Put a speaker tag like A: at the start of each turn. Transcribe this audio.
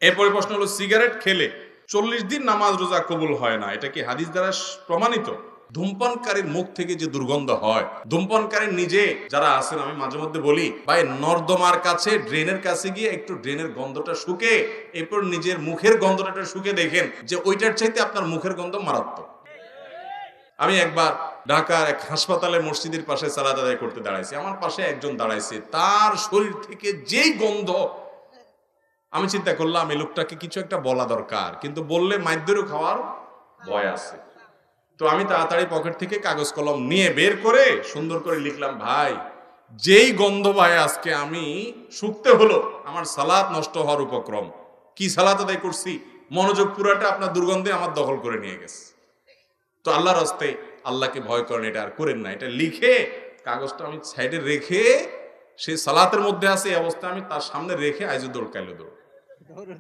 A: এরপরে প্রশ্ন হলো, সিগারেট খেলে 40 দিন নামাজ রোজা কবুল হয় না, এটা কি হাদিস দ্বারা প্রমাণিত? ধূমপানকারীর মুখ থেকে যে দুর্গন্ধ হয়, ধূমপানকারী নিজে যারা আছেন, আমি মাঝে মধ্যে বলি ভাই, নর্দমার কাছে, ড্রেনের কাছে গিয়ে একটু ড্রেনের গন্ধটা শুকে, এরপর নিজের মুখের গন্ধটা শুকে দেখেন যে ওইটার চাইতে আপনার মুখের গন্ধ মারাত্মক। আমি একবার ঢাকার এক হাসপাতালে মসজিদের পাশে সালাত আদায় করতে দাঁড়াইছি, আমার পাশে একজন দাঁড়াইছে, তার শরীর থেকে যেই গন্ধ, আমি চিন্তা করলাম এই লোকটাকে কিছু একটা বলা দরকার, কিন্তু বললে মাইদ্যেরও খাওয়ার ভয় আছে। তো আমি তাড়াতাড়ি পকেট থেকে কাগজ কলম নিয়ে বের করে সুন্দর করে লিখলাম, ভাই যেই গন্ধ ভাই আজকে আমি শুকতে হলো, আমার সালাত নষ্ট হওয়ার উপক্রম। কি সালাত আদায় করছি, মনোযোগ পুরাটা আপনার দুর্গন্ধে আমার দখল করে নিয়ে গেছে। তো আল্লাহর রাস্তায় আল্লাহকে ভয় করেন, এটা আর করেন না। এটা লিখে কাগজটা আমি সাইডে রেখে, সে সালাতের মধ্যে আছে এই অবস্থায় আমি তার সামনে রেখে আইজুদ্দৌড় কাইলো দৌড়।